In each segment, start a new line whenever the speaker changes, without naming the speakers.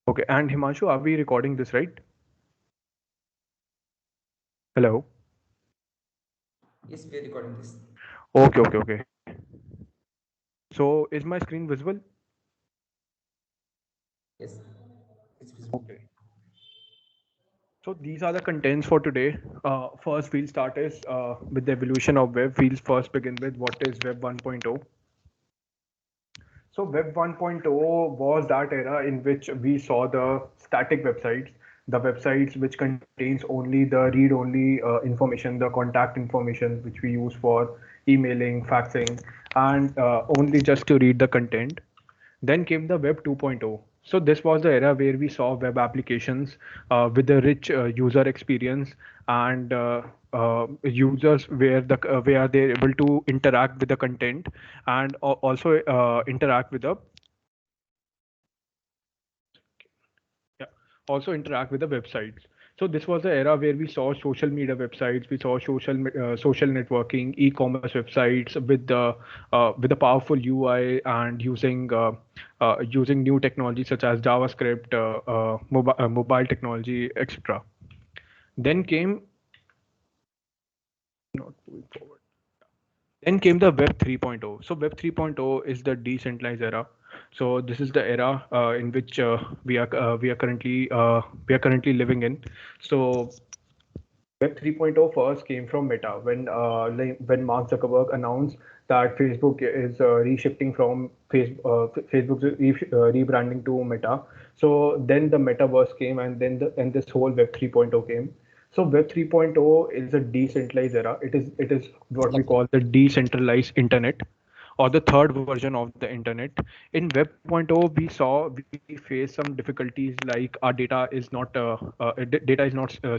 Okay, and Himanshu, are we recording this right? Hello.
Yes, we are recording this.
Okay, okay, okay. So is my screen visible?
Yes, it's visible.
Okay. So these are the contents for today. First, we'll start is with the evolution of web. We'll first begin with what is Web 1.0. So Web 1.0 was that era in which we saw the static websites, the websites which contains only the read-only information, the contact information which we use for emailing, faxing, and only just to read the content. Then came the Web 2.0. So this was the era where we saw web applications with a rich user experience and users where they're able to interact with the content and also interact with the yeah, also interact with the websites. So this was the era where we saw social media websites, we saw social networking, e-commerce websites with the powerful UI and using new technology such as JavaScript, mobile technology, etc. Then came not moving forward. Then came the Web 3.0. So Web 3.0 is the decentralized era. So this is the era in which we are currently living in. So Web 3.0 first came from Meta when Mark Zuckerberg announced that Facebook is reshifting from Facebook's rebranding to Meta. So then the metaverse came, and this whole Web 3.0 came. So Web 3.0 is a decentralized era. It is what we call the decentralized internet or the third version of the internet. In Web 2.0, we face some difficulties like our data is not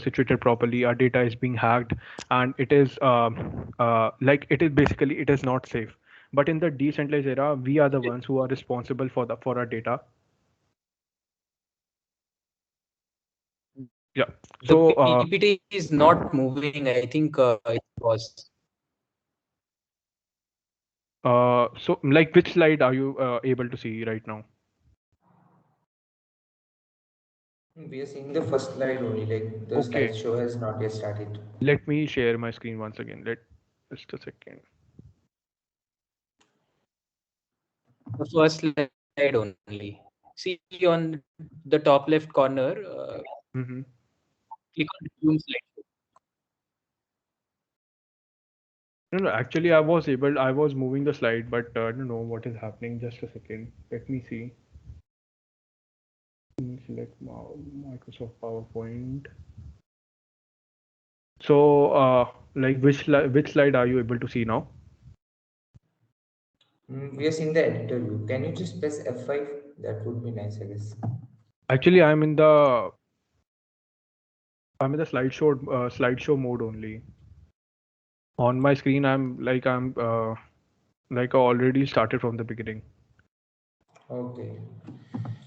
situated properly. Our data is being hacked, and it is basically it is not safe. But in the decentralized era, we are the ones who are responsible for our data. Yeah.
The
So
PPT is not moving. I think it was.
like which slide are you able to see right now?
We are seeing the first slide only, like the
Okay.
slideshow has not yet started.
Let me share my screen once again. Just a second.
The first slide only. See on the top left corner,
Mm-hmm.
click on resume slideshow.
No, no, actually, I was moving the slide, but I don't know what is happening. Just a second. Let me see. Select Microsoft PowerPoint. So, like which slide are you able to see now?
We are seeing the editor view. Can you just press F5? That would be nice, I guess.
Actually, I'm in the slideshow mode only. On my screen, I'm already started from the beginning.
Okay.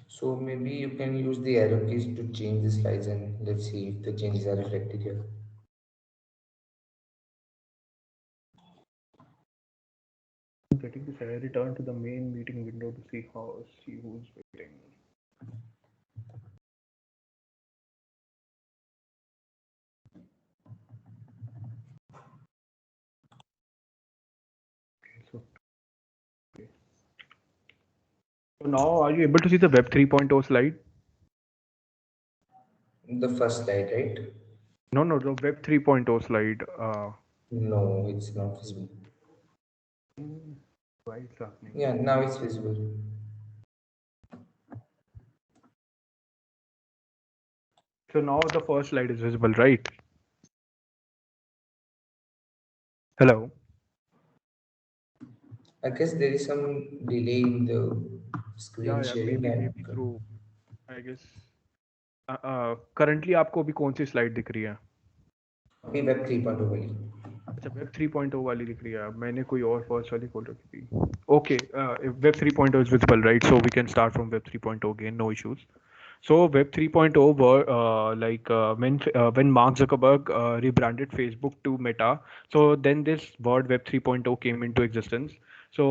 So maybe you can use the arrow keys to change the slides and let's see if the changes are reflected here.
Getting this, I return to the main meeting window to see who's waiting. Okay, so now are you able to see the Web 3.0 slide?
The first slide, right?
No, no, the Web 3.0 slide.
No, it's not visible.
Why it's happening?
Yeah, now it's visible.
So now the first slide is visible, right? Hello.
I guess there is some delay in the screen
Yeah, yeah,
sharing and
maybe through. I guess. Currently आपको अभी कौन सी slide दिख रही है?
अभी web 3.0 वाली.
अच्छा web 3.0 वाली दिख रही है मैंने कोई और फर्स्ट वाली खोल रखी थी okay web 3.0 is visible right so we can start from web 3.0 again no issues so web 3.0 were when Mark Zuckerberg rebranded Facebook to Meta so then this word web 3.0 came into existence so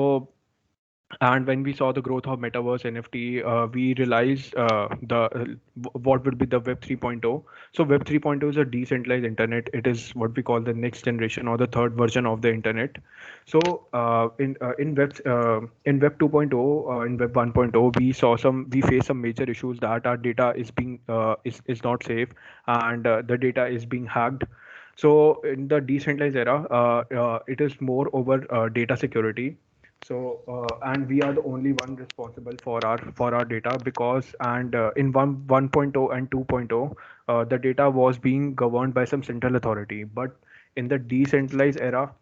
And when we saw the growth of metaverse NFT, we realized what would be the Web 3.0. So Web 3.0 is a decentralized internet. It is what we call the next generation or the third version of the internet. So in Web 2.0, in Web 1.0, we face some major issues that our data is not safe, and the data is being hacked. So in the decentralized era, it is more over data security. So and we are the only one responsible for our data, because and in 1.0 and 2.0, the data was being governed by some central authority. But in the decentralized era,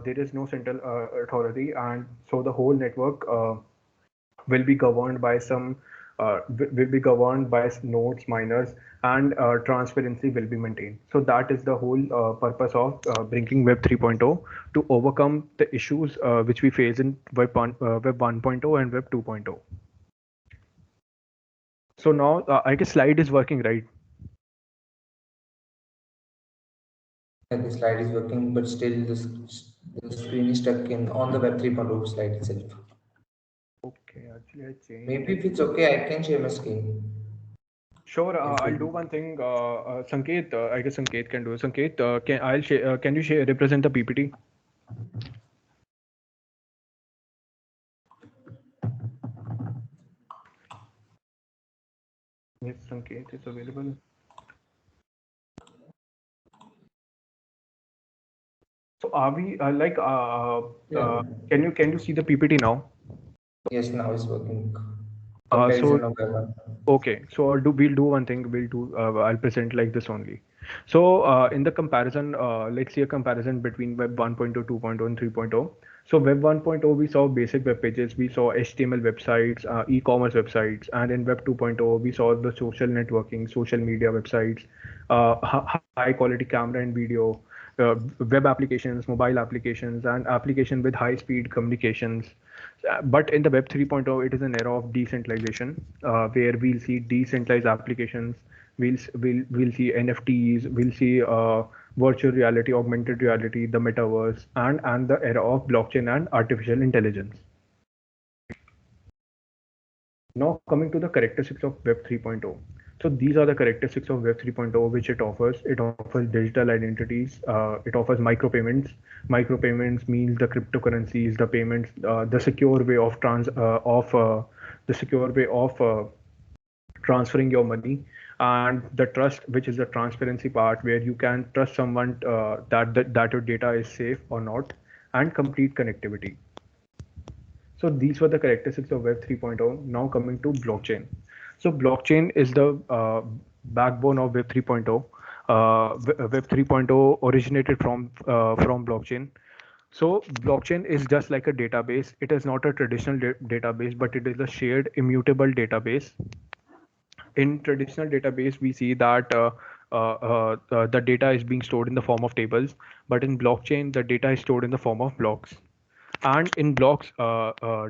there is no central authority, and so the whole network will be governed by some will be governed by nodes, miners, and transparency will be maintained. So that is the whole purpose of bringing Web 3.0 to overcome the issues which we face in Web 1.0 and Web 2.0. So now I guess slide is working, right?
And the slide is working, but still the screen is stuck in on the Web 3.0 slide itself.
Okay, actually I changed
Maybe
it.
if it's okay, I can share my screen.
Sure,
If
I'll
it
do one thing. Sanket, I guess Sanket can do it. Sanket, can you share, represent the PPT? Yes, Sanket is available. So are we
yeah.
can you see the PPT now?
Yes, now it's working.
So
Comparison of Web 1.
okay, so we'll do one thing. I'll present like this only. So in the comparison, let's see a comparison between Web 1.0, 2.0, and 3.0. So Web 1.0, we saw basic web pages, we saw HTML websites, e-commerce websites, and in Web 2.0, we saw the social networking, social media websites, high quality camera and video, web applications, mobile applications, and application with high speed communications. But in the Web 3.0, it is an era of decentralization, where we'll see decentralized applications, we'll see NFTs, we'll see virtual reality, augmented reality, the metaverse, and the era of blockchain and artificial intelligence. Now coming to the characteristics of Web 3.0. So these are the characteristics of Web 3.0 which it offers. It offers digital identities. It offers micropayments. Micropayments means the cryptocurrencies, the payments, the secure way of transferring your money, and the trust, which is the transparency part, where you can trust someone that your data is safe or not, and complete connectivity. So these were the characteristics of Web 3.0. Now coming to blockchain. So blockchain is the backbone of Web 3.0. Web 3.0 originated from blockchain. So blockchain is just like a database. It is not a traditional database, but it is a shared immutable database. In traditional database, we see that the data is being stored in the form of tables, but in blockchain, the data is stored in the form of blocks. And in blocks,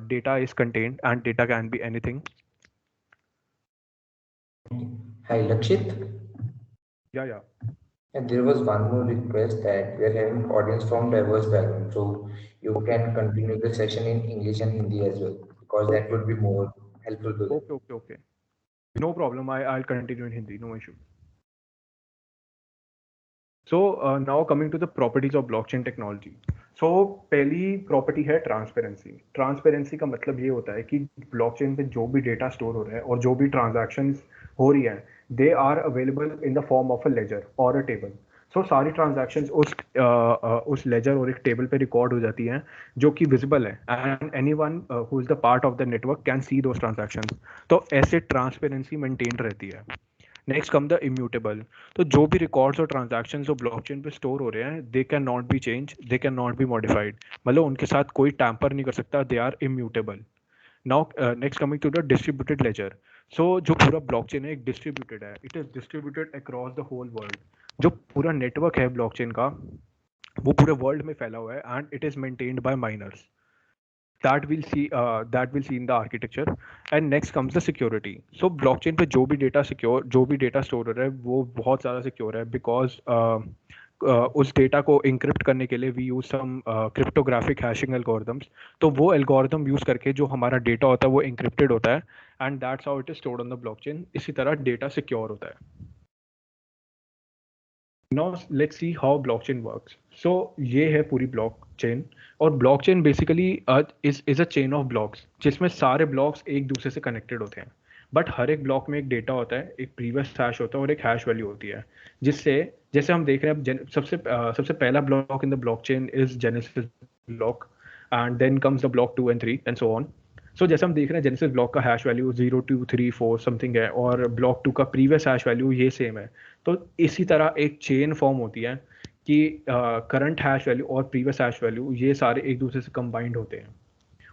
data is contained, and data can be anything.
Hi, Lakshit.
Yeah, yeah.
And there was one more request that we are having audience from diverse backgrounds, so you
Okay,
can continue the session in English and Hindi as well, because that would be more helpful to them.
okay. No problem. I'll continue in Hindi. No issue. So now coming to the properties of blockchain technology. So पहली property है transparency. Transparency का मतलब ये होता है कि blockchain पे जो भी डेटा स्टोर हो रहा है और जो भी ट्रांजैक्शंस हो रही हैं, they are available in the form of a ledger और अ टेबल. सो सारी ट्रांजैक्शंस उस लेजर और एक टेबल पे रिकॉर्ड हो जाती हैं, जो कि विजिबल है, and any one who is the part of the network can see those transactions. तो ऐसे ट्रांसपेरेंसी मेंटेन रहती है. Next come the immutable. तो जो भी रिकॉर्ड्स और ट्रांजैक्शंस जो ब्लॉकचेन पे स्टोर हो रहे हैं, they can not be change, they can not be modified. मतलब उनके साथ कोई टैम्पर नहीं कर सकता. They are immutable. Now next coming to the distributed ledger. So जो पूरा ब्लॉकचेन है एक डिस्ट्रीब्यूटेड है. It is distributed across the whole world. जो पूरा नेटवर्क है ब्लॉकचेन का, वो पूरे वर्ल्ड में फैला हुआ है, and it is maintained by miners. That we'll see in the architecture. And next comes the security. So blockchain पे जो भी data स्टोर हो रहा है वो बहुत ज़्यादा सिक्योर है, because उस डेटा को इंक्रिप्ट करने के लिए we use some cryptographic hashing algorithms. तो वो एल्गोरिदम यूज करके जो हमारा डेटा होता है वो इंक्रिप्टेड होता है and that's how it is stored on the blockchain. इसी तरह डेटा सिक्योर होता है। Now let's see how blockchain works. So ये है पूरी ब्लॉकचेन। और blockchain basically is a chain of blocks जिसमें सारे ब्लॉक्स एक दूसरे से कनेक्टेड होते हैं। बट हर एक ब्लॉक में एक डेटा होता है, एक प्रीवियस हैश होता है और एक हैश वैल्यू होती है। जिससे जैसे हम देख रहे हैं, अब सबसे पहला block in the blockchain is genesis block and then comes the block 2 and 3 and so on. So जैसे हम देख रहे हैं जेनेसिस ब्लॉक का हैश वैल्यू 0 2 3 4 समथिंग है और ब्लॉक 2 का प्रीवियस हैश वैल्यू ये सेम है। तो इसी तरह एक चेन फॉर्म होती है कि करंट हैश वैल्यू और प्रीवियस हैश वैल्यू ये सारे एक दूसरे से कंबाइंड होते हैं।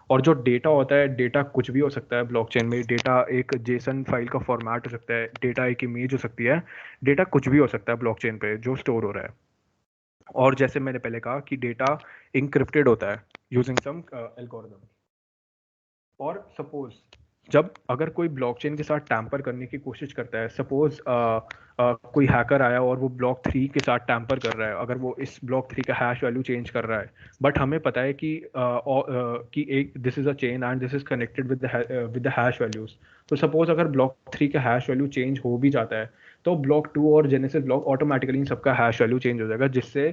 और जो डेटा होता है, डेटा कुछ भी हो सकता है ब्लॉकचेन में। डेटा एक जेसन फाइल का फॉर्मेट हो सकता है, डेटा एक इमेज हो सकती है, डेटा कुछ भी हो सकता है ब्लॉकचेन पे जो स्टोर हो रहा है। और जैसे मैंने पहले कहा कि डेटा इंक्रिप्टेड होता है यूजिंग सम एल्गोरिदम। और सपोज जब अगर कोई ब्लॉकचेन के साथ टैम्पर करने की कोशिश करता है, सपोज कोई हैकर आया और वो ब्लॉक 3 के साथ टैम्पर कर रहा है, अगर वो इस ब्लॉक 3 का हैश वैल्यू चेंज कर रहा है, बट हमें पता है कि एक this is a chain and this is connected with the hash values. तो सपोज अगर ब्लॉक 3 का हैश वैल्यू चेंज हो भी जाता है तो ब्लॉक 2 और जेनेसिस ब्लॉक ऑटोमेटिकली सबका हैश वैल्यू चेंज हो जाएगा, जिससे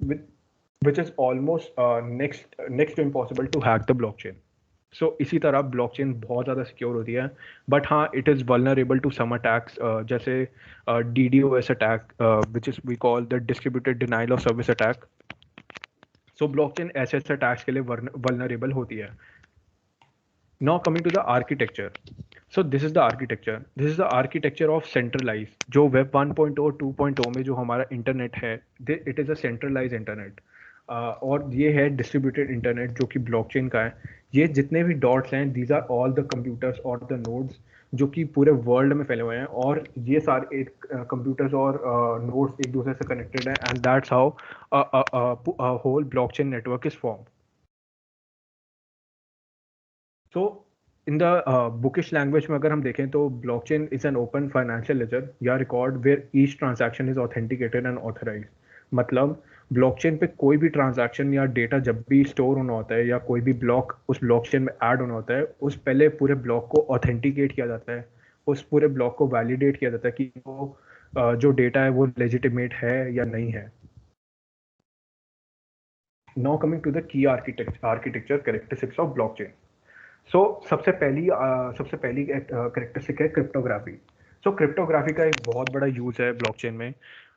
which is almost next impossible to hack the blockchain. So इसी तरह ब्लॉकचेन बहुत ज़्यादा सिक्योर होती है। बट हाँ, it is vulnerable to some attacks, जैसे DDoS attack which is we call the distributed denial of service attack. So blockchain ऐसे ऐसे अटैक्स के लिए वल्नरेबल होती है। Now coming to the architecture. So this is the architecture, this is the architecture of centralise. जो web 1.0 2.0 में जो हमारा इंटरनेट है, it is a centralise internet. और ये है डिस्ट्रीब्यूटेड इंटरनेट जो कि ब्लॉकचेन का है। ये जितने भी डॉट्स हैं, these are all the computers और द नोड्स जो कि पूरे वर्ल्ड में फैले हुए हैं। और ये सारे कंप्यूटर्स और नोड्स एक दूसरे से कनेक्टेड हैं and that's how whole blockchain network is form. So in the bookish language में अगर हम देखें तो blockchain is an open financial ledger या record where each transaction is authenticated and authorized. मतलब ब्लॉकचेन पे कोई भी ट्रांजैक्शन या डेटा जब भी स्टोर होना होता है या कोई भी ब्लॉक उस ब्लॉकचेन में ऐड होना होता है, उस पहले पूरे ब्लॉक को ऑथेंटिकेट किया जाता है, उस पूरे ब्लॉक को वैलिडेट किया जाता है कि वो जो डेटा है वो लेजिटिमेट है या नहीं है। Now coming to the key architecture characteristics of blockchain. So सबसे पहली करेक्टरिस्टिक है क्रिप्टोग्राफी। सो क्रिप्टोग्राफी का एक बहुत बड़ा यूज है ब्लॉकचेन में।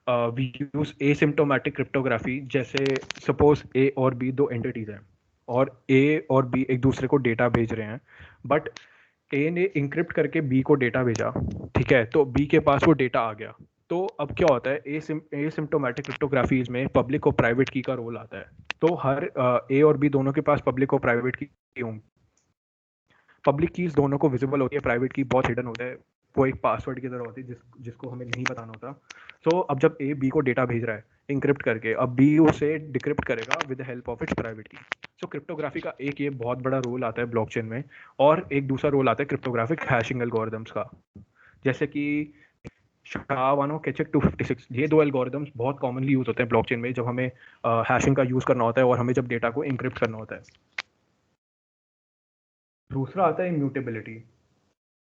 We use asymptomatic cryptography. जैसे सपोज ए और बी दो एंटिटीज हैं और ए और बी एक दूसरे को डेटा भेज रहे हैं, बट ए ने इंक्रिप्ट करके बी को डेटा भेजा, ठीक है, तो बी के पास वो डेटा आ गया। तो अब क्या होता है, एसिम्प्टोमेटिक क्रिप्टोग्राफीज में पब्लिक और प्राइवेट की का रोल आता है। तो हर ए और बी दोनों के पास पब्लिक और प्राइवेट की होंगी। पब्लिक कीज दोनों को विजिबल होती है, प्राइवेट की बहुत हिडन होता है, वो एक पासवर्ड की तरह होती है जिसको हमें नहीं बताना होता। सो अब जब ए बी को डेटा भेज रहा है इंक्रिप्ट करके, अब बी उसे डिक्रिप्ट करेगा with the help of its private की। सो क्रिप्टोग्राफी का एक ये बहुत बड़ा रोल आता है ब्लॉकचेन में। और एक दूसरा रोल आता है क्रिप्टोग्राफिक हैशिंग एल्गोरिदम्स का, जैसे कि SHA-1 और केचेक 256। ये दो एल्गोरिदम्स बहुत कॉमनली यूज होते हैं ब्लॉकचेन में जब हमें हैशिंग का यूज करना होता है और हमें जब डेटा को इंक्रिप्ट करना होता है। दूसरा आता है इम्यूटेबिलिटी।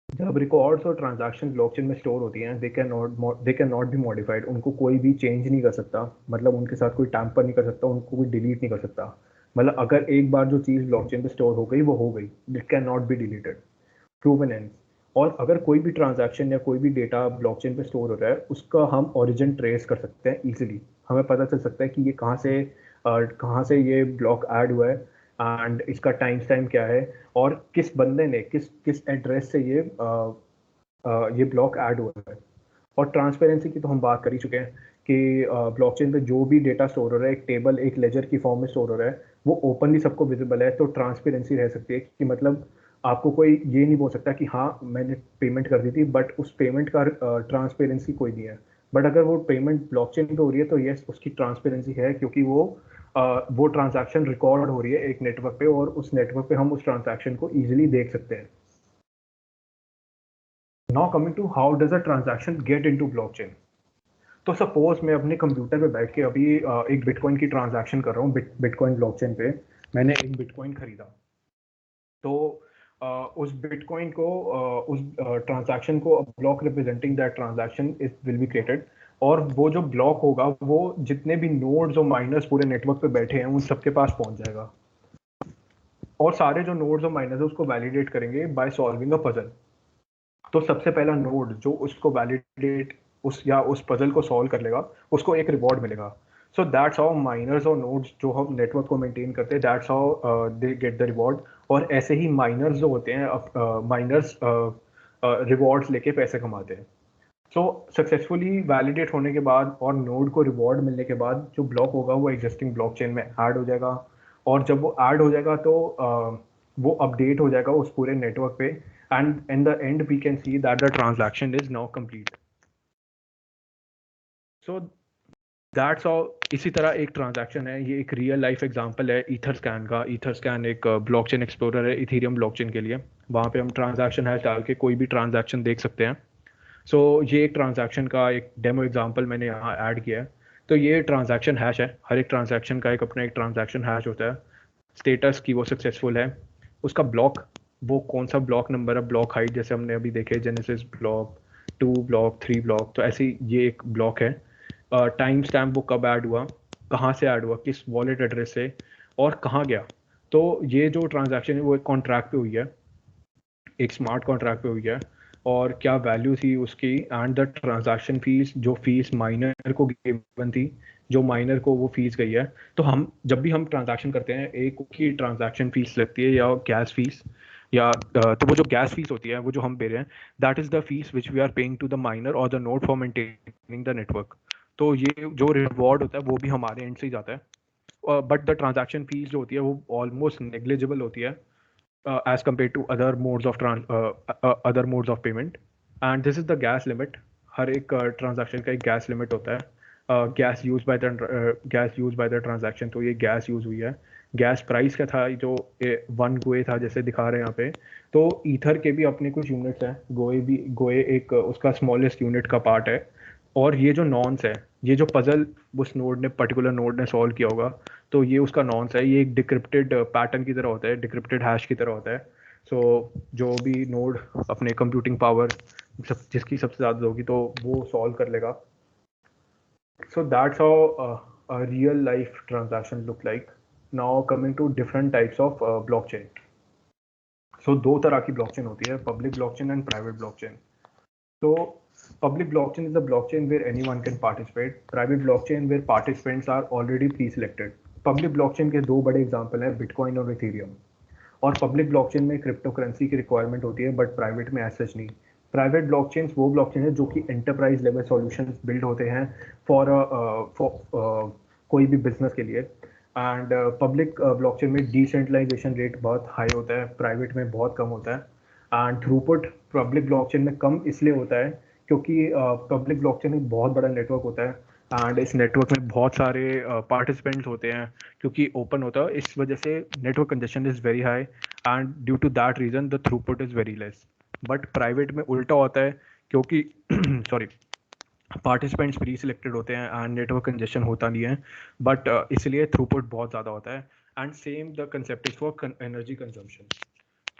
जब रिकॉर्ड्स और ट्रांजैक्शन ब्लॉकचेन में स्टोर होती हैं, they can not be modified. उनको कोई भी चेंज नहीं कर सकता, मतलब उनके साथ कोई टैम्पर नहीं कर सकता, उनको कोई डिलीट नहीं कर सकता। मतलब अगर एक बार जो चीज़ ब्लॉकचेन पे स्टोर हो गई वो हो गई, it can not be deleted. Provenance. और अगर कोई भी ट्रांजैक्शन या कोई भी डेटा ब्लॉकचेन पे स्टोर हो रहा है, उसका हम ओरिजिन ट्रेस कर सकते हैं इजीली। हमें पता चल सकता है कि ये कहाँ से ये ब्लॉक ऐड हुआ है एंड इसका टाइम क्या है और किस बंदे ने किस किस एड्रेस से ये ब्लॉक ऐड हुआ है। और ट्रांसपेरेंसी की तो हम बात कर ही चुके हैं कि ब्लॉकचेन पे जो भी डेटा स्टोर हो रहा है एक टेबल एक लेजर की फॉर्म में स्टोर हो रहा है, वो ओपनली सबको विजिबल है, तो ट्रांसपेरेंसी रह सकती है कि मतलब आपको कोई ये नहीं बोल सकता कि हाँ मैंने पेमेंट कर दी थी, बट उस पेमेंट का ट्रांसपेरेंसी कोई नहीं है। बट अगर वो पेमेंट ब्लॉकचेन पे हो रही है तो यस, उसकी ट्रांसपेरेंसी है, क्योंकि वो ट्रांजैक्शन रिकॉर्ड हो रही है एक नेटवर्क पे और उस नेटवर्क पे हम उस ट्रांजैक्शन को इजीली देख सकते हैं। Now coming to how does a transaction get into blockchain. तो सपोज मैं अपने कंप्यूटर पे बैठ के अभी एक बिटकॉइन की ट्रांजैक्शन कर रहा हूँ बिटकॉइन ब्लॉकचेन पे। मैंने एक बिटकॉइन खरीदा, तो उस बिटकॉइन को उस ट्रांजैक्शन को block representing that transaction is will be created. और वो जो ब्लॉक होगा वो जितने भी नोड्स और माइनर्स पूरे नेटवर्क पे बैठे हैं उन सबके पास पहुंच जाएगा, और सारे जो नोड्स और माइनर्स है उसको वैलिडेट करेंगे बाय सॉल्विंग अ पजल। तो सबसे पहला नोड जो उसको वैलिडेट उस पजल को सॉल्व कर लेगा उसको एक रिवॉर्ड मिलेगा। सो दैट्स हाउ माइनर्स और नोड्स जो हम नेटवर्क को मेंटेन करते हैं, that's how they get the reward. और ऐसे ही माइनर्स जो होते हैं, माइनर्स रिवॉर्ड्स लेके पैसे कमाते हैं। सो सक्सेसफुली वैलिडेट होने के बाद और नोड को रिवॉर्ड मिलने के बाद जो ब्लॉक होगा वो एग्जिस्टिंग ब्लॉकचेन में ऐड हो जाएगा। और जब वो ऐड हो जाएगा तो वो अपडेट हो जाएगा उस पूरे नेटवर्क पे, and in the end we can see that the transaction is now complete. So that's all. इसी तरह एक ट्रांजैक्शन है, ये एक रियल लाइफ एग्जांपल है ईथर स्कैन का। ईथर स्कैन एक ब्लॉकचेन एक्सप्लोरर है इथेरियम ब्लॉकचेन के लिए। वहाँ पे हम ट्रांजैक्शन हैश डाल के कोई भी ट्रांजैक्शन देख सकते हैं। सो ये एक ट्रांजैक्शन का एक डेमो एग्जांपल मैंने यहाँ ऐड किया है। तो ये ट्रांजैक्शन हैश है, हर एक ट्रांजैक्शन का एक अपना एक ट्रांजैक्शन हैश होता है। स्टेटस की वो सक्सेसफुल है, उसका ब्लॉक, वो कौन सा ब्लॉक नंबर है, ब्लॉक हाइट जैसे हमने अभी देखे जेनेसिस ब्लॉक 2 ब्लॉक 3 ब्लॉक, तो ऐसे ही ये एक ब्लॉक है। टाइम स्टैम्प वो कब ऐड हुआ, कहाँ से ऐड हुआ, किस वॉलेट एड्रेस से, और कहाँ गया। तो ये जो ट्रांजैक्शन है वो एक कॉन्ट्रैक्ट पे हुई है, एक स्मार्ट कॉन्ट्रैक्ट पे हुई है, और क्या वैल्यू थी उसकी, एंड द ट्रांजैक्शन फीस, जो फीस माइनर को गिवन थी, जो माइनर को वो फीस गई है। तो हम जब भी हम ट्रांजैक्शन करते हैं एक की ट्रांजैक्शन फीस लगती है या गैस फीस, या तो वो जो गैस फीस होती है वो जो हम पे रहे हैं, that is the fees which we are paying to the miner और the node for maintaining the network. तो ये जो रिवॉर्ड होता है वो भी हमारे एंड से ही जाता है, बट द ट्रांजैक्शन फीस जो होती है वो ऑलमोस्ट नेग्लिजिबल होती है as compared to other modes of payment. And this is the gas limit. हर एक ट्रांजैक्शन का एक गैस लिमिट होता है, gas use by the transaction. तो ये गैस यूज हुई है। गैस प्राइस का था जो 1 गोए था जैसे दिखा रहे हैं यहाँ पे। तो ईथर के भी अपने कुछ यूनिट्स हैं, गोए एक उसका स्मॉलेस्ट यूनिट का पार्ट है। और ये जो नॉन्स है, ये जो पजल उस नोड ने पर्टिकुलर नोड ने सॉल्व किया होगा, तो ये उसका नॉन्स है। ये एक डिक्रिप्टेड पैटर्न की तरह होता है, डिक्रिप्टेड हैश की तरह होता है। सो जो भी नोड अपने कंप्यूटिंग पावर जिसकी सबसे ज़्यादा होगी तो वो सॉल्व कर लेगा। So that's how a real life transaction look like. Now coming to different types of blockchain. So दो तरह की blockchain होती है, public blockchain and private blockchain. So public blockchain is a blockchain where anyone can participate. Private blockchain where participants are already pre-selected. Public blockchain के दो बड़े example हैं, bitcoin और इथेरियम। और पब्लिक ब्लॉकचेन में क्रिप्टो करेंसी की requirement होती है, बट प्राइवेट में एज सच नहीं। प्राइवेट ब्लॉकचेन वो ब्लॉकचेन है जो कि एंटरप्राइज लेवल सॉल्यूशंस बिल्ड होते हैं फॉर कोई भी बिजनेस के लिए। एंड पब्लिक ब्लॉकचेन में डिसेंट्रलाइजेशन रेट बहुत हाई होता है, प्राइवेट में बहुत कम होता है। एंड थ्रूपुट पब्लिक ब्लॉकचेन में कम इसलिए होता है क्योंकि पब्लिक ब्लॉकचेन एक बहुत बड़ा नेटवर्क होता है, एंड इस नेटवर्क में बहुत सारे पार्टिसिपेंट्स होते हैं। क्योंकि ओपन होता है इस वजह से network congestion is very high, and due to that reason the throughput is very less. But private में उल्टा होता है क्योंकि सॉरी, पार्टिसिपेंट्स प्री सिलेक्टेड होते हैं एंड नेटवर्क कंजेशन होता नहीं है, बट इसलिए थ्रूपुट बहुत ज़्यादा होता है। And same the concept is for energy consumption.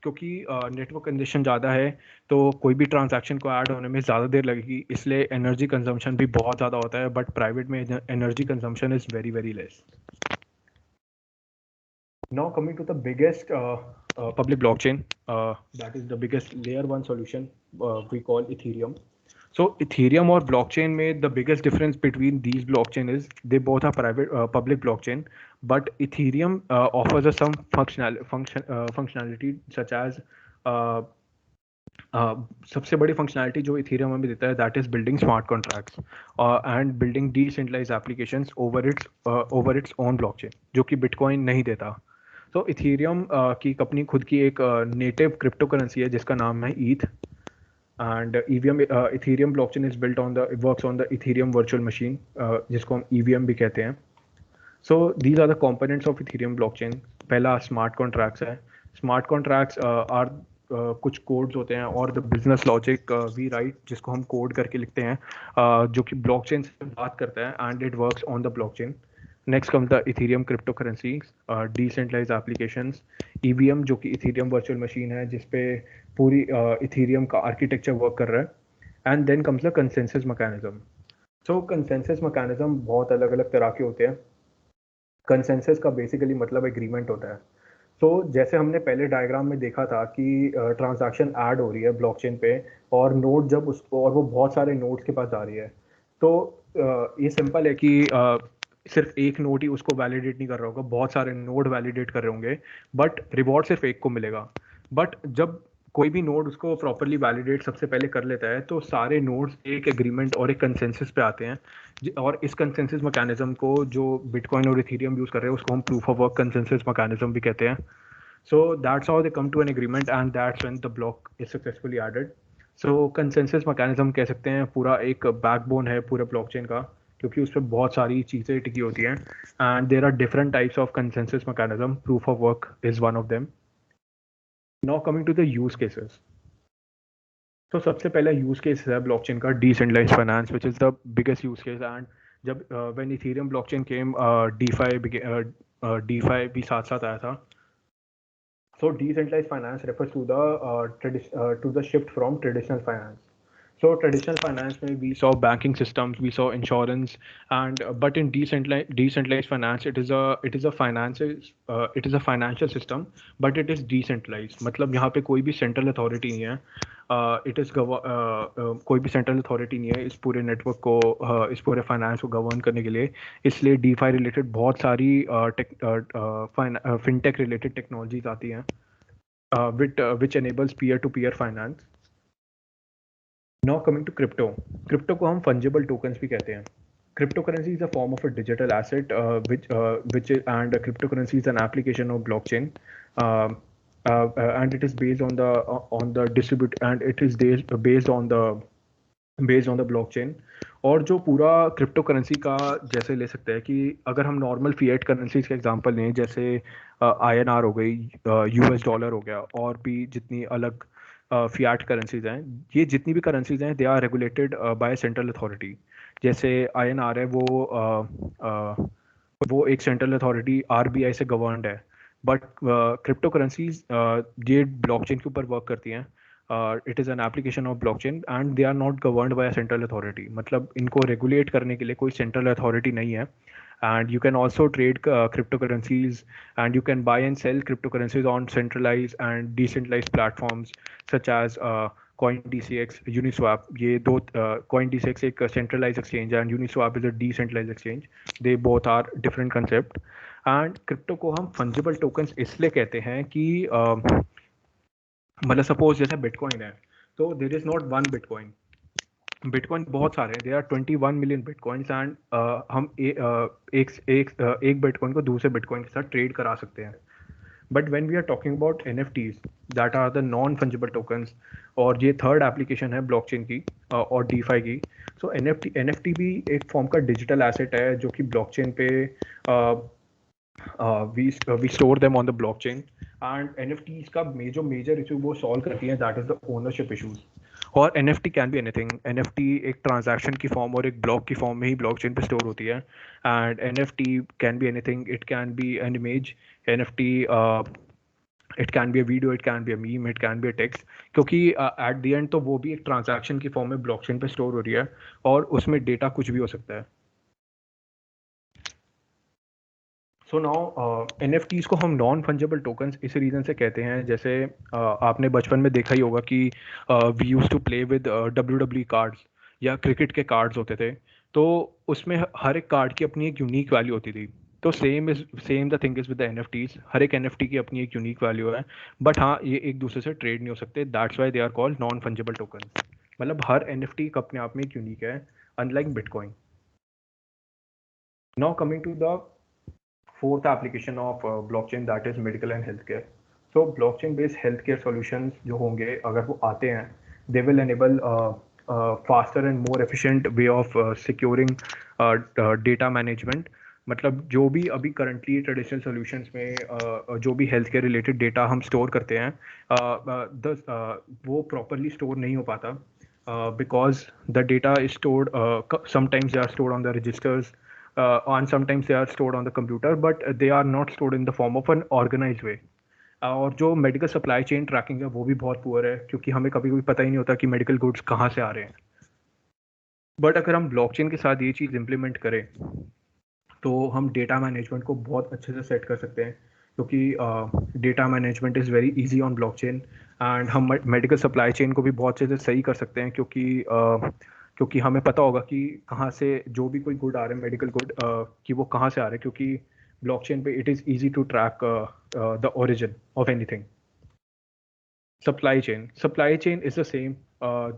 क्योंकि नेटवर्क कंजेशन ज़्यादा है तो कोई भी ट्रांजैक्शन को ऐड होने में ज़्यादा देर लगेगी, इसलिए एनर्जी कंजम्पशन भी बहुत ज़्यादा होता है। बट प्राइवेट में energy consumption is very very less. Now coming to the biggest public blockchain, that is the biggest layer one solution, we call Ethereum. So Ethereum or blockchain में the biggest difference between these blockchain is they both are public blockchain, but Ethereum offers us some functionality such as uh, सबसे बड़ी functionality जो Ethereum हमें देता है that is building smart contracts and building decentralised applications over its own blockchain, जो कि bitcoin नहीं देता। तो इथेरियम की अपनी खुद की एक नेटिव क्रिप्टो करेंसी है जिसका नाम है Eth. And EVM Ethereum blockchain is built on the works on the Ethereum virtual machine, जिसको हम ईवीएम भी कहते हैं। So these are the components of Ethereum blockchain. पहला स्मार्ट कॉन्ट्रैक्ट्स है। स्मार्ट कॉन्ट्रैक्ट्स आर कुछ कोड्स होते हैं, और the business logic we write, जिसको हम कोड करके लिखते हैं, जो कि ब्लॉकचेन से बात करता है and it works on the blockchain. Next come the Ethereum crypto currency, decentralise applications, EVM जो कि इथेरियम वर्चुअल मशीन है जिसपे पूरी इथेरियम का आर्किटेक्चर वर्क कर रहा है. And then comes the consensus mechanism. So consensus mechanism बहुत अलग अलग तरह के होते हैं. कंसेंसस का बेसिकली मतलब एग्रीमेंट होता है. तो जैसे हमने पहले डायग्राम में देखा था कि ट्रांजैक्शन ऐड हो रही है ब्लॉकचेन पे, और नोड जब उसको, और वो बहुत सारे नोड्स के पास जा रही है, तो ये सिंपल है कि सिर्फ एक नोड ही उसको वैलिडेट नहीं कर रहा होगा, बहुत सारे नोड वैलिडेट कर रहे होंगे, बट रिवॉर्ड सिर्फ एक को मिलेगा. बट जब कोई भी नोड उसको प्रॉपरली वैलिडेट सबसे पहले कर लेता है, तो सारे नोड्स एक एग्रीमेंट और एक कंसेंसस पे आते हैं. और इस कंसेंसस मैकेनिज्म को जो बिटकॉइन और इथेरियम यूज कर रहे हैं उसको हम proof of work consensus mechanism भी कहते हैं. So that's how they come to an agreement, and that's when the block is successfully added. So consensus mechanism कह सकते हैं पूरा एक backbone है पूरे blockchain का, क्योंकि उस पर बहुत सारी चीज़ें टिकी होती हैं. And there are different types of consensus mechanism. Proof of work is one of them. Now coming to the use cases. तो सबसे पहला यूज केस है ब्लॉकचेन का decentralized finance, which is the biggest use case. And जब when Ethereum blockchain came, DeFi भी साथ साथ आया था. So decentralized finance refers to the shift from traditional finance. So traditional finance में we saw banking systems, we saw insurance, and but in decentralized finance, it is a financial system, but it is decentralized. मतलब यहाँ पे कोई भी central authority नहीं है. कोई भी सेंट्रल अथॉरिटी नहीं है इस पूरे नेटवर्क को, इस पूरे फाइनेंस को गवर्न करने के लिए. इसलिए डीफाई रिलेटेड बहुत सारी फिनटेक रिलेटेड टेक्नोलॉजीज आती हैं, which enables peer to peer finance. Now coming to crypto. Crypto को हम fungible tokens भी कहते हैं. Cryptocurrency is a form of a digital asset, and cryptocurrency is an application of blockchain, and it is based on the distribute, and it is based on the blockchain. और जो पूरा crypto currency का जैसे ले सकते हैं कि अगर हम नॉर्मल फिएट करेंसीज का एग्जांपल लें, जैसे INR हो गई, US डॉलर हो गया, और भी जितनी अलग फिएट करेंसीज हैं, ये जितनी भी करेंसीज हैं they are regulated by central authority. जैसे INR है वो एक सेंट्रल अथॉरिटी RBI से गवर्नड है. बट क्रिप्टो करेंसीज ये ब्लॉकचेन के ऊपर वर्क करती हैं. It is an application of blockchain and they are not governed by a central authority. मतलब इनको रेगुलेट करने के लिए कोई सेंट्रल अथॉरिटी नहीं है. And you can also trade cryptocurrencies, and you can buy and sell cryptocurrencies on centralized and decentralized platforms such as CoinDCX, Uniswap. ये दो CoinDCX एक centralized exchange है and Uniswap is a decentralized exchange. They both are different concept. And crypto को हम fungible tokens इसलिए कहते हैं कि मतलब सपोज जैसे बिटकॉइन है, तो there is not one bitcoin. Bitcoin बहुत सारे हैं, there are 21 million bitcoins. And हम एक बिटकॉइन को दूसरे बिटकॉइन के साथ ट्रेड करा सकते हैं. But when we are talking about NFTs, that are the non fungible tokens, और ये थर्ड एप्लीकेशन है ब्लॉकचेन की और डीफाई की. सो NFT भी एक फॉर्म का डिजिटल एसेट है जो कि ब्लॉकचेन पे we store them on the blockchain. And NFTs का major issue वो solve करती हैं, that is the ownership issues. और NFT can be anything. NFT एक transaction की form और एक block की form में ही blockchain पे store होती है. And NFT can be anything. It can be an image. NFT it can be a video, it can be a meme, it can be a text. क्योंकि at the end तो वो भी एक transaction की form में blockchain पे store हो रही है, और उसमें data कुछ भी हो सकता है. सो नाउ NFTs को हम नॉन फंजेबल टोकन्स इस रीज़न से कहते हैं. जैसे आपने बचपन में देखा ही होगा कि we use to play with WWE cards या क्रिकेट के कार्ड्स होते थे. तो उसमें हर एक कार्ड की अपनी एक यूनिक वैल्यू होती थी. तो same the thing is with the NFTs. हर एक NFT की अपनी एक यूनिक वैल्यू है, बट हाँ ये एक दूसरे से ट्रेड नहीं हो सकते. That's why they are called non fungible tokens. मतलब हर NFT अपने आप में एक यूनिक है, unlike bitcoin. Now coming to the fourth application of blockchain, that is medical and healthcare. So blockchain based healthcare solutions जो होंगे अगर वो आते हैं, they will enable faster and more efficient way of securing data management. मतलब जो भी अभी करंटली ट्रेडिशनल सॉल्यूशंस में जो भी हेल्थ केयर रिलेटेड डेटा हम स्टोर करते हैं वो प्रॉपरली स्टोर नहीं हो पाता because the data is stored sometimes they are stored on the registers and sometimes they are stored on the computer but they are not stored in the form of an organized way और जो medical supply chain trekking है वो भी बहुत poor है क्योंकि हमें कभी कभी पता ही नहीं होता कि मेडिकल गुड्स कहाँ से आ रहे हैं बट अगर हम ब्लॉकचेन के साथ ये चीज़ इम्प्लीमेंट करें तो हम डेटा मैनेजमेंट को बहुत अच्छे से सेट कर सकते हैं क्योंकि data management is very easy on blockchain and हम मेडिकल सप्लाई चेन को भी बहुत अच्छे से सही कर सकते हैं क्योंकि हमें पता होगा कि कहाँ से जो भी कोई गुड आ रहे हैं मेडिकल गुड कि वो कहाँ से आ रहे हैं क्योंकि ब्लॉकचेन पे it is easy to track the origin of anything supply chain is the same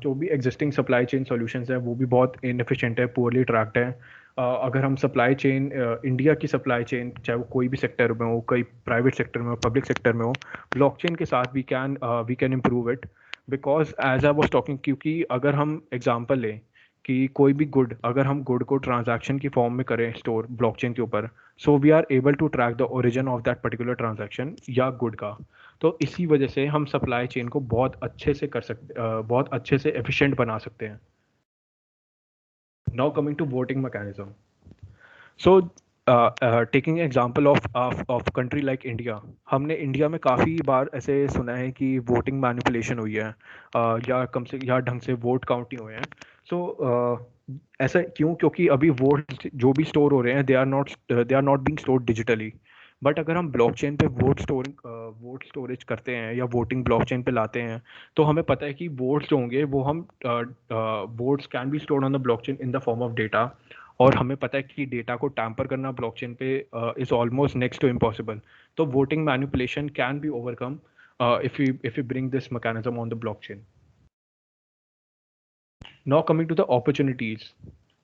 जो भी एग्जिस्टिंग सप्लाई चेन सॉल्यूशंस हैं वो भी बहुत इनएफिशिएंट है पुअरली ट्रैक्ड है अगर हम सप्लाई चेन इंडिया की सप्लाई चेन चाहे वो कोई भी सेक्टर में हो कोई प्राइवेट सेक्टर में हो पब्लिक सेक्टर में हो ब्लॉकचेन के साथ we can improve it because as I was talking क्योंकि अगर हम एग्जांपल लें कि कोई भी गुड अगर हम गुड को ट्रांजैक्शन की फॉर्म में करें स्टोर ब्लॉकचेन के ऊपर so we are able to track the origin of that particular transaction या गुड का तो इसी वजह से हम सप्लाई चेन को बहुत अच्छे से बहुत अच्छे से एफिशिएंट बना सकते हैं now coming to voting mechanism so taking example of country like India हमने इंडिया में काफ़ी बार ऐसे सुना है कि वोटिंग मैनिपुलेशन हुई है या कम से या ढंग से वोट काउंट नहीं हुए हैं सो ऐसा क्यों क्योंकि अभी वोट जो भी स्टोर हो रहे हैं they are not being stored digitally but अगर हम ब्लॉकचेन पे वोट स्टोरेज करते हैं या वोटिंग ब्लॉकचेन पे लाते हैं तो हमें पता है कि वोट्स जो होंगे वो हम votes can be stored on the blockchain in the form of data और हमें पता है कि डेटा को टैम्पर करना ब्लॉकचेन पे is almost next to impossible तो voting manipulation can be overcome if we bring this mechanism on the blockchain. Now coming to the opportunities.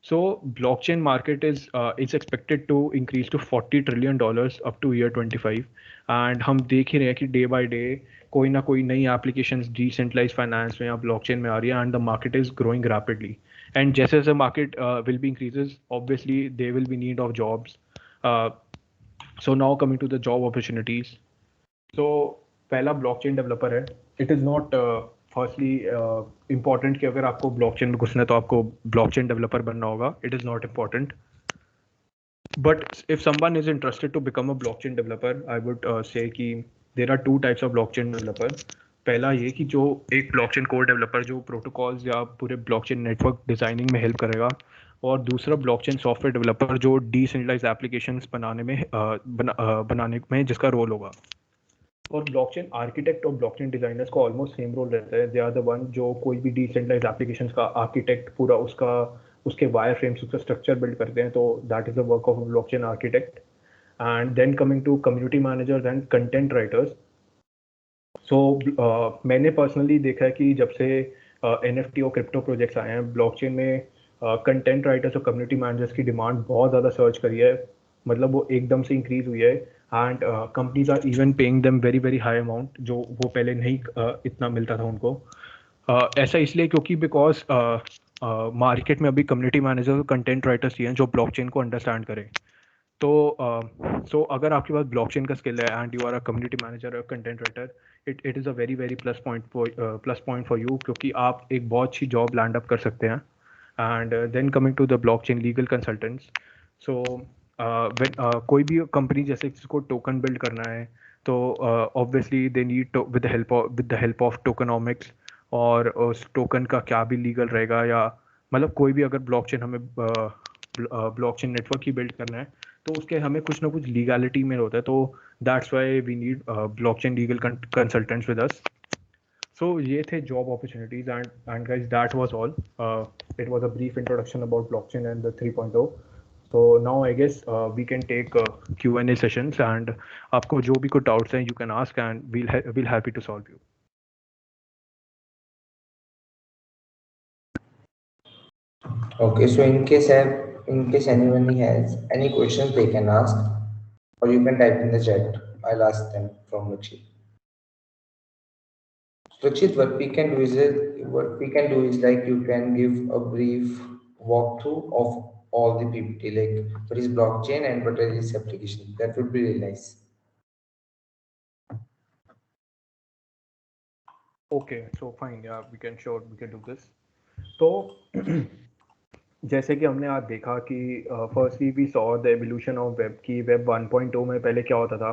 So blockchain market is expected to increase to $40 trillion up to year 25 and हम देख ही रहे हैं कि day by day कोई ना कोई नई applications decentralise finance में या ब्लॉकचेन में आ रही है and the market is growing rapidly and जैसे जैसे market will be increases obviously they will be need of jobs so now coming to the job opportunities तो पहला ब्लॉकचेन डेवलपर है it is not firstly important कि अगर आपको blockchain में घुसना है तो आपको ब्लॉकचेन डेवलपर बनना होगा it is not important but if someone is interested to become a blockchain developer I would say कि there are two types of blockchain developer पहला ये कि जो एक ब्लॉकचेन कोर डेवलपर जो प्रोटोकॉल्स या पूरे ब्लॉकचेन नेटवर्क डिजाइनिंग में हेल्प करेगा और दूसरा ब्लॉकचेन सॉफ्टवेयर डेवलपर जो डिसेंट्रलाइज्ड एप्लीकेशंस बनाने में जिसका रोल होगा और ब्लॉकचेन आर्किटेक्ट और ब्लॉकचेन डिजाइनर्स को ऑलमोस्ट सेम रोल रहता है दे आर द वन जो कोई भी डिसेंट्रलाइज्ड एप्लीकेशंस का आर्किटेक्ट पूरा उसके वायर फ्रेम्स उसका स्ट्रक्चर बिल्ड करते हैं तो that is the work of blockchain architect and then coming to community managers and content writers so मैंने पर्सनली देखा है कि जब से NFT और क्रिप्टो प्रोजेक्ट्स आए हैं ब्लॉकचेन में कंटेंट राइटर्स और कम्युनिटी मैनेजर्स की डिमांड बहुत ज़्यादा सर्च करी है मतलब वो एकदम से इंक्रीज हुई है and companies are even paying them very very high amount जो वो पहले नहीं इतना मिलता था उनको ऐसा इसलिए क्योंकि बिकॉज मार्केट में अभी कम्युनिटी मैनेजर और कंटेंट राइटर्स ही हैं जो ब्लॉकचेन को अंडरस्टैंड करें तो अगर आपके पास ब्लॉकचेन का स्किल है and you are a community manager और content writer it is a very very plus point for you क्योंकि आप एक बहुत अच्छी जॉब लैंड अप कर सकते हैं and then coming to the blockchain legal consultants so कोई भी कंपनी जैसे जिसको टोकन बिल्ड करना है तो obviously they need with the help of tokenomics और उस टोकन का क्या भी लीगल रहेगा या मतलब कोई भी अगर ब्लॉकचेन हमें ब्लॉकचेन नेटवर्क ही बिल्ड करना है तो उसके हमें कुछ ना कुछ लीगैलिटी में होता है तो that's why we need blockchain legal consultants with us so ये थे job opportunities and guys that was all it was a brief introduction about blockchain and the 3.0 so now I guess we can take Q&A sessions and आपको जो भी कोई doubts हैं you can ask and we'll happy to solve you.
Okay, so in case anyone has any questions, they can ask, or you can type in the chat. I'll ask them from Lakshit. Lakshit, what we can do is like you can give a brief walkthrough of all the PPT, like what is blockchain and what is its application. That would be really nice.
Okay, so fine, yeah, we can do this. तो जैसे कि हमने आज देखा कि firstly we saw the evolution of web की web 1.0 में पहले क्या होता था।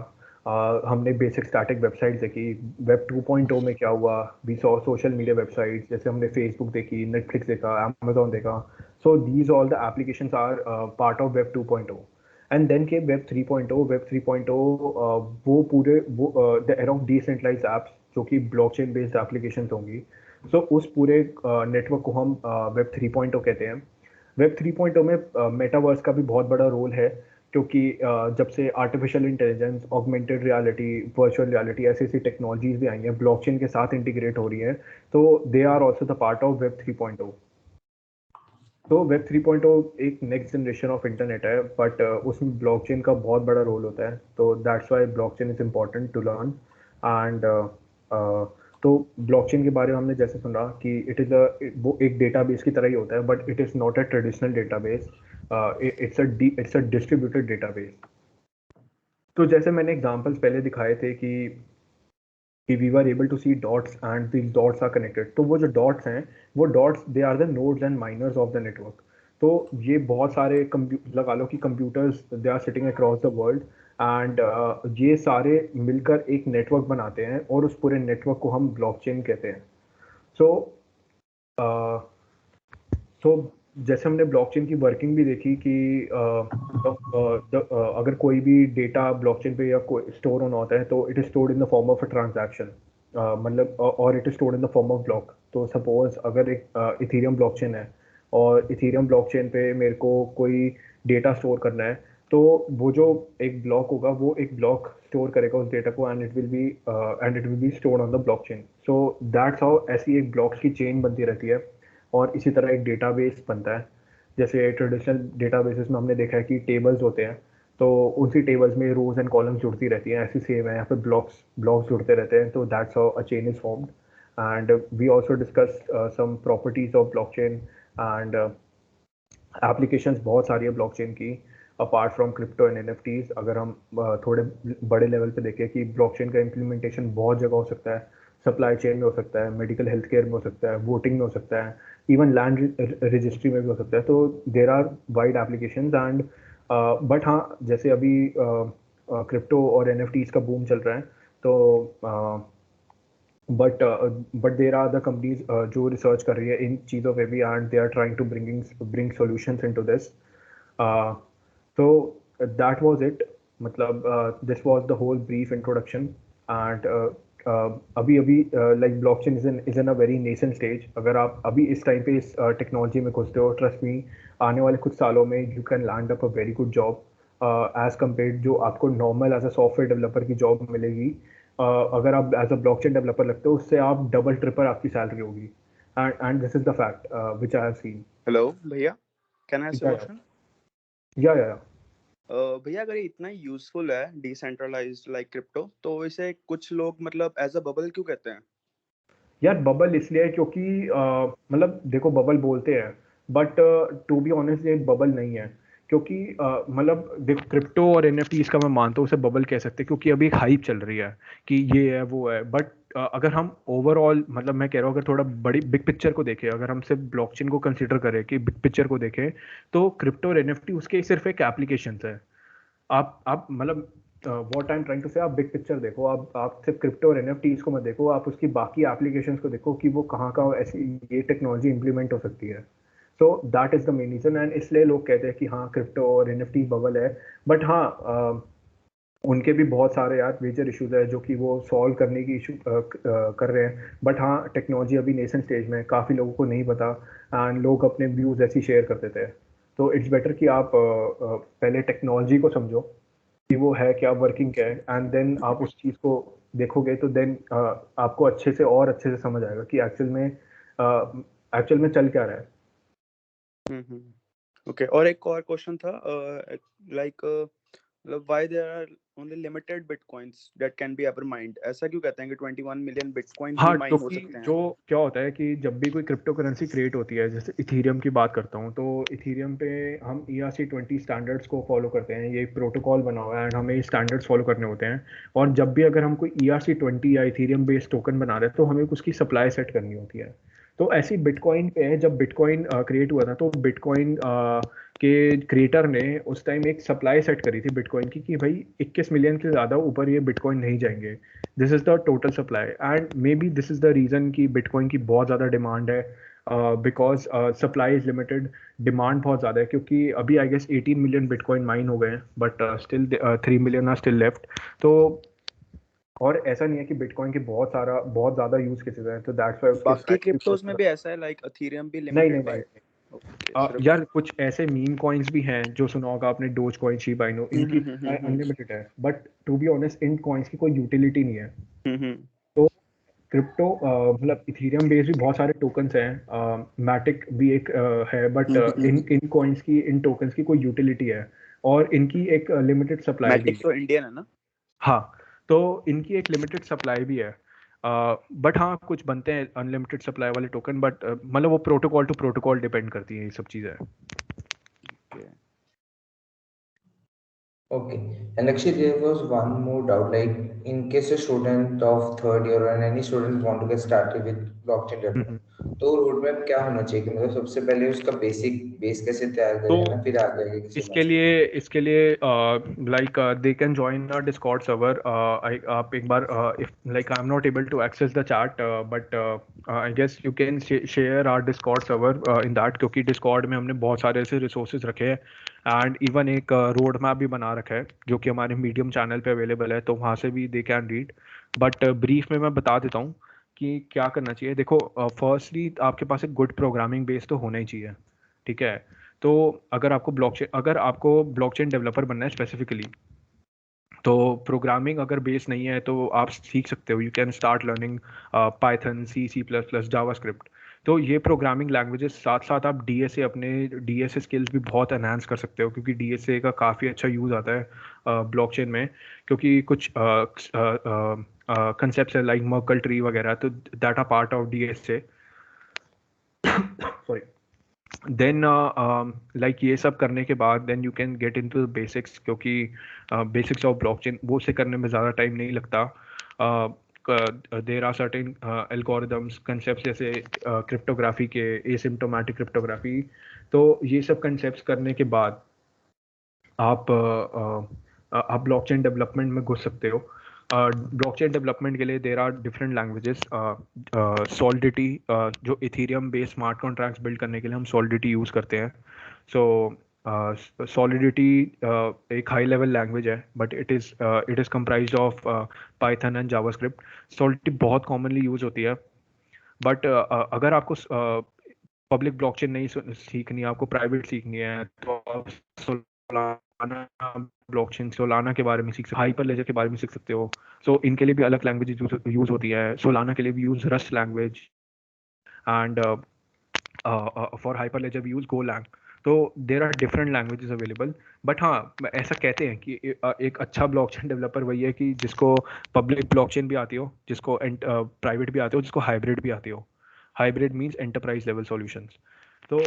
हमने बेसिक स्टैटिक वेबसाइट्स देखी। वेब 2.0 में क्या हुआ, we saw social media websites, जैसे हमने फेसबुक देखी, नेटफ्लिक्स देखा, अमेजोन देखा। So these all the applications are part of web 2.0। And then के वेब 3.0। वेब 3.0 वो पूरे वो the era of decentralised apps जो कि ब्लॉकचेन बेस्ड एप्लीकेशंस होंगी। सो उस पूरे नेटवर्क को हम वेब 3.0 कहते हैं। वेब 3.0 में मेटावर्स का भी बहुत बड़ा रोल है, क्योंकि जब से artificial intelligence, augmented reality, virtual reality ऐसी ऐसी टेक्नोलॉजीज भी आई हैं, ब्लॉकचेन के साथ इंटीग्रेट हो रही हैं, तो they are also the part of web 3.0। तो वेब 3.0 एक नेक्स्ट जनरेशन ऑफ इंटरनेट है, बट उसमें ब्लॉकचेन का बहुत बड़ा रोल होता है। तो that's why blockchain is important to learn. And तो ब्लॉकचेन के बारे में हमने जैसे सुना कि इट इज़ वो एक डेटाबेस की तरह ही होता है, but it is not a traditional database. It's a distributed database. तो जैसे मैंने एग्जांपल्स पहले दिखाए थे कि we were able to see dots and these dots are connected. तो वो जो डॉट्स हैं, वो dots they are the nodes and miners of the network. तो ये बहुत सारे लगा लो कि computers they are sitting across the world, and ये सारे मिलकर एक नेटवर्क बनाते हैं, और उस पूरे नेटवर्क को हम ब्लॉकचेन कहते हैं। सो तो जैसे हमने ब्लॉकचेन की वर्किंग भी देखी कि अगर कोई भी डेटा ब्लॉकचेन पे या कोई स्टोर होना होता है, तो it is stored in the form of a transaction, मतलब और it is stored in the form of block. तो सपोज अगर एक इथीरियम ब्लॉकचेन है, और इथीरियम ब्लॉकचेन पे मेरे को कोई डेटा स्टोर करना है, तो वो जो एक ब्लॉक होगा, वो एक ब्लॉक स्टोर करेगा उस डेटा को, and it will be stored on the blockchain. So that's how ऐसी एक ब्लॉक्स की चेन बनती रहती है, और इसी तरह एक डेटाबेस बनता है। जैसे ट्रेडिशनल डेटाबेसेस में हमने देखा है कि टेबल्स होते हैं, तो उसी टेबल्स में रोज एंड कॉलम्स जुड़ती रहती हैं, ऐसी सेम है यहाँ पे ब्लॉक्स ब्लॉक्स जुड़ते रहते हैं। तो that's how a chain is formed. And we also discuss some properties of blockchain, and applications बहुत सारी है ब्लॉकचेन की, apart from crypto and NFTs. अगर हम थोड़े बड़े लेवल पे देखें कि ब्लॉकचेन का इम्प्लीमेंटेशन बहुत जगह हो सकता है। सप्लाई चेन में हो सकता है, मेडिकल हेल्थ केयर में हो सकता है, वोटिंग में हो सकता है, इवन लैंड रजिस्ट्री में भी हो सकता है। तो there are wide applications. And but हाँ, जैसे अभी क्रिप्टो और एनएफटीज का बूम चल रहा है, तो but there are the companies जो रिसर्च कर रही है इन चीज़ों पे भी, and they are trying to bring solutions into this. तो दैट वाज इट। मतलब this was the whole brief introduction. And अभी अभी like blockchain is in a very nascent stage. अगर आप अभी इस टाइम पे इस टेक्नोलॉजी में घुसते हो, ट्रस्ट मी, आने वाले कुछ सालों में you can land up a very good job as compare जो आपको normal as a software developer की जॉब मिलेगी। अगर आप एज अ ब्लॉकचेन डेवलपर लगते हो, उससे आप डबल ट्रिपल आपकी सैलरी होगी। And this is the fact which I have seen.
Hello भैया, कैन आई आस्क
या
क्वेश्चन?
या
भैया, अगर ये इतना यूजफुल है डिसेंट्रलाइज्ड लाइक क्रिप्टो, तो इसे कुछ लोग मतलब एज अ बबल क्यों कहते हैं?
यार बबल इसलिए है क्योंकि मतलब देखो, बबल बोलते हैं, बट टू बी ऑनेस्ट ये बबल नहीं है। क्योंकि मतलब देखो, क्रिप्टो और एनएफटीज का मैं मानता हूँ उसे बबल कह सकते हैं, क्योंकि अभी एक हाइप चल रही है कि ये है वो है। बट अगर हम ओवरऑल, मतलब मैं कह रहा हूँ, अगर थोड़ा बड़ी बिग पिक्चर को देखें, अगर हम सिर्फ ब्लॉकचेन को कंसीडर करें कि बिग पिक्चर को देखें, तो क्रिप्टो और एनएफटी उसके सिर्फ एक एप्लीकेशन है। आप मतलब what I am trying to say, आप बिग पिक्चर देखो। आप सिर्फ क्रिप्टो और एनएफटीज को मत देखो, आप उसकी बाकी एप्लीकेशंस को देखो कि वो कहाँ कहाँ ऐसी ये टेक्नोलॉजी इंप्लीमेंट हो सकती है। So that is the main reason, and इसलिए लोग कहते हैं कि हाँ, क्रिप्टो और एनएफटी बबल है। बट हाँ, उनके भी बहुत सारे यार मेजर इश्यूज है जो कि वो सॉल्व करने की इशू कर रहे हैं। बट हाँ, टेक्नोलॉजी अभी नेसेंट स्टेज में है, काफ़ी लोगों को नहीं पता, एंड लोग अपने व्यूज़ ऐसे शेयर कर देते हैं। तो इट्स बेटर कि आप पहले टेक्नोलॉजी को समझो कि वो है क्या, वर्किंग क्या है, एंड देन आप उस चीज़ को देखोगे, तो देन आपको अच्छे से और अच्छे से समझ आएगा कि एक्चुअल में चल क्या रहा है।
ओके, और एक और क्वेश्चन था, लाइक मतलब why there are only limited bitcoins that can be ever mined? ऐसा क्यों कहते हैं कि 21 मिलियन बिटकॉइंस ही
हाँ,
माइन हो
क्योंकि
सकते हैं?
जो क्या होता है कि जब भी कोई क्रिप्टो करेंसी क्रिएट होती है, जैसे इथीरियम की बात करता हूँ, तो इथीरियम पे हम ERC-20 स्टैंडर्ड्स को फॉलो करते हैं। ये एक प्रोटोकॉल बना हुआ है एंड हमें स्टैंडर्ड्स फॉलो करने होते हैं। और जब भी अगर हम कोई ERC-20 या इथीरियम बेस्ड टोकन बना रहे हैं, तो हमें उसकी सप्लाई सेट करनी होती है। तो ऐसी बिटकॉइन पे है, जब बिटकॉइन क्रिएट हुआ था, तो बिटकॉइन के क्रिएटर ने उस टाइम एक सप्लाई सेट करी थी बिटकॉइन की कि भाई 21 मिलियन से ज़्यादा ऊपर ये बिटकॉइन नहीं जाएंगे। This is the total supply and may be this is the reason कि बिटकॉइन की बहुत ज़्यादा डिमांड है, because supply is limited, demand बहुत ज़्यादा है। क्योंकि अभी I guess 18 million bitcoin mine हो गए हैं, but still 3 million are still left. तो और ऐसा नहीं है कि बिटकॉइन के बहुत ज़्यादा यूज केसेस हैं, तो दैट्स वाई उसके
बाकी
प्राइस भी बहुत
क्रिप्टोज में
ज़्यादा।
भी ऐसा है, लाइक इथेरियम भी
नहीं
लिमिटेड
नहीं नहीं
बाय?
नहीं।
ओके,
यार
सिर्फ
कुछ ऐसे मीम कॉइन्स भी हैं जो सुना होगा आपने, डोज कॉइन, शिबा इनू, इनकी अनलिमिटेड है, बट टू बी ऑनेस्ट इन कॉइन्स की कोई यूटिलिटी नहीं है। तो क्रिप्टो मतलब इथेरियम बेस्ड भी बहुत सारे टोकन्स हैं, मैटिक भी एक है, बट इन इन कॉइन्स की, इन टोकन्स की कोई यूटिलिटी है और इनकी एक लिमिटेड सप्लाई भी
मैटिक
है।
तो इंडियन है ना?
हाँ, तो इनकी एक लिमिटेड सप्लाई भी है, बट हाँ कुछ बनते हैं अनलिमिटेड सप्लाई वाले टोकन, बट मतलब वो प्रोटोकॉल टू प्रोटोकॉल डिपेंड करती है ये सब चीज़ें।
Okay.
Okay. And actually, there was one more doubt. Like, in case a student of third year or any student want to get started with blockchain development, तो road map क्या होना चाहिए कि मतलब सबसे पहले उसका बेसिक बेस कैसे तैयार
तो
करें ना, फिर आगे आगे कैसे
इसके
बढ़ना
लिए like they can join a Discord server. आप एक बार, if like I am not able to access the chat, but I guess you can share our Discord server in that, क्योंकि डिस्कॉर्ड में हमने बहुत सारे ऐसे रिसोर्सेज रखे हैं एंड इवन एक रोड मैप भी बना रखा है जो कि हमारे मीडियम चैनल पे अवेलेबल है, तो वहाँ से भी they can read. But brief में मैं बता देता हूँ कि क्या करना चाहिए। देखो, फर्स्टली आपके पास एक गुड प्रोग्रामिंग बेस तो होना ही चाहिए, ठीक है। तो अगर आपको ब्लॉकचेन डेवलपर बनना है स्पेसिफिकली, तो प्रोग्रामिंग अगर बेस नहीं है तो आप सीख सकते हो। You can start learning Python, C++, JavaScript. तो ये प्रोग्रामिंग लैंग्वेजेस, साथ साथ आप डीएसए, अपने डीएसए स्किल्स भी बहुत एनहांस कर सकते हो, क्योंकि डीएसए का काफ़ी अच्छा यूज़ आता है ब्लॉकचेन में। क्योंकि कुछ कंसेप्ट है लाइक मर्कल ट्री वगैरह, तो that are part of DSA. Sorry. Then like ये सब करने के बाद then you can get into the basics, क्योंकि बेसिक्स ऑफ ब्लॉकचेन वो से करने में ज़्यादा टाइम नहीं लगता। There are certain algorithms, concept जैसे क्रिप्टोग्राफी के, एसिम्प्टोमेटिक क्रिप्टोग्राफी। तो ये सब कंसेप्ट्स करने के बाद आप ब्लॉकचेन डेवलपमेंट में घुस सकते हो। ब्लॉकचेन डेवलपमेंट के लिए there are different languages. Solidity, जो Ethereum based smart contracts build करने के लिए हम सॉलिडिटी यूज़ करते हैं। सो सॉलिडिटी एक हाई लेवल लैंग्वेज है, but it is comprised of Python and JavaScript. Solidity बहुत कॉमनली यूज़ होती है, बट अगर आपको पब्लिक ब्लॉकचेन नहीं सीखनी है, आपको प्राइवेट सीखनी है, तो आप सोलाना ब्लॉकचेन, सोलाना के बारे में सीख सकते हो, हाइपर लेजर के बारे में सीख सकते हो। सो इनके लिए भी अलग लैंग्वेज यूज होती है। सोलाना के लिए भी use Rust language, and for Hyperledger भी यूज गोलैंग। तो there are different languages available. But हाँ, ऐसा कहते हैं कि एक अच्छा ब्लॉकचेन डेवलपर वही है कि जिसको पब्लिक ब्लॉकचेन भी आती हो, जिसको प्राइवेट भी आती हो, जिसको हाइब्रिड भी आती हो। Hybrid means enterprise level solutions. तो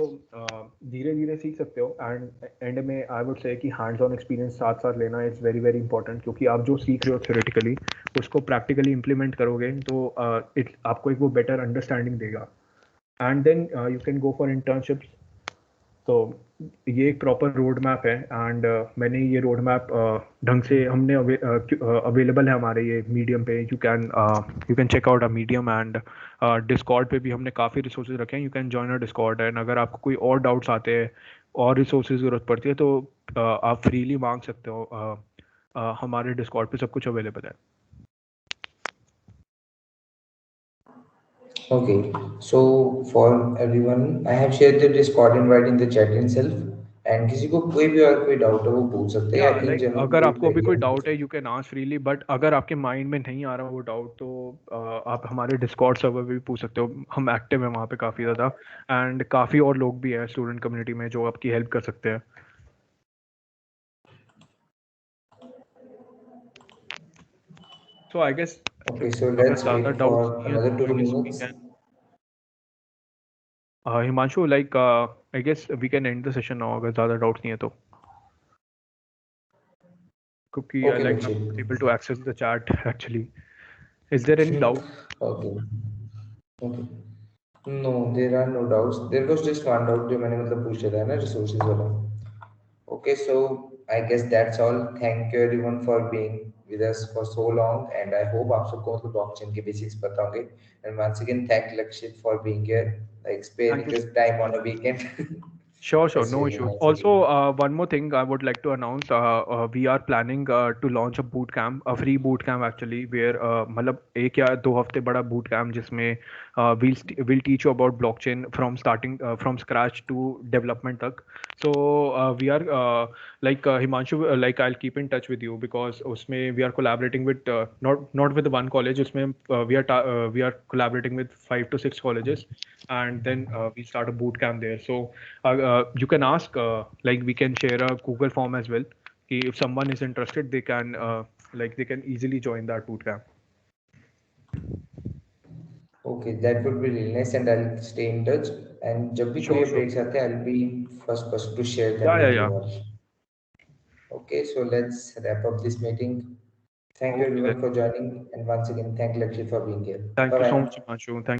धीरे धीरे सीख सकते हो एंड एंड में आई वुड से कि हैंड्स ऑन एक्सपीरियंस साथ साथ लेना इज़ वेरी वेरी इंपॉर्टेंट, क्योंकि आप जो सीख रहे हो थ्योरेटिकली उसको प्रैक्टिकली इम्प्लीमेंट करोगे तो आपको एक वो बेटर अंडरस्टैंडिंग देगा। And then you can go for internships. तो ये एक प्रॉपर रोड मैप है एंड मैंने ये रोड मैप ढंग से हमने अवेलेबल है हमारे ये मीडियम पे। You can check out a Medium and Discord पे भी हमने काफ़ी रिसोर्सेज रखे हैं। You can join a Discord and अगर आपको कोई और डाउट्स आते हैं और रिसोर्सेज ज़रूरत पड़ती है तो आप फ्रीली मांग सकते हो। हमारे डिस्कॉर्ड पे सब कुछ अवेलेबल है।
Okay, so for everyone, I have shared the Discord invite in the chat itself. And किसी को कोई भी और कोई डाउट है वो पूछ सकते हैं,
या
या इन
लाइक
जनरल
अगर
कोई
आपको अभी
क्वेरी
कोई
है वो पूछ
डाउट है
सकते
you can ask freely, but अगर आपके माइंड में नहीं आ रहा वो डाउट तो आप हमारे डिस्कॉर्ड सर्वर पे भी पूछ सकते हो। हम एक्टिव हैं वहाँ पे काफ़ी ज़्यादा, एंड काफ़ी और लोग भी हैं स्टूडेंट कम्युनिटी में जो आपकी हेल्प कर सकते हैं। So I guess
Okay, so
अगर
let's
ज़्यादा
wait
doubts
for
नहीं है
another
तो I
two
guess we
minutes.
can. Himanshu, like I guess we can end the session now अगर ज़्यादा doubts नहीं है तो. क्योंकि
Okay,
like I'm not able
Lakshit.
to access the chat actually. Is there any doubt?
Okay. Okay. No, there are no doubts. There was just one doubt जो मैंने मतलब पूछा था ना resources वाला. Okay, so I guess that's all. Thank you everyone for being with us for so long, and I hope आप सबको मतलब blockchain के basics पता होंगे. And once again, thank Lakshit for being here, like sparing
Thank you
his
so much,
time on a
Himanshu.
weekend.
Sure,
That's
no
really
issues.
nice of
Also,
you.
one more thing I would like to announce. We are planning to launch a boot camp, a free boot camp actually, where मतलब 1 या 2 हफ्ते बड़ा boot camp जिसमें we'll teach you about blockchain from starting from scratch to development तक. So we are like Himanshu, like I'll keep in touch with you because उसमें we are collaborating with not with one college. उसमें we are collaborating with 5 to 6 colleges, and then we start a boot camp there. So you can ask, like we can share a Google form as well. If someone is interested, they can like they can easily join that boot camp.
Okay, that would be really nice, and I'll stay in touch. And जब भी कोई
Sure, sure.
updates आते हैं, I'll be first person to share them
Yeah, yeah,
with you
yeah.
all. Okay, so let's wrap up this meeting. Thank you
Okay
everyone
then.
for joining, and once again, thank Lakshit for being here.
Thank
Bye
you so
bye.
much, Himanshu. Thank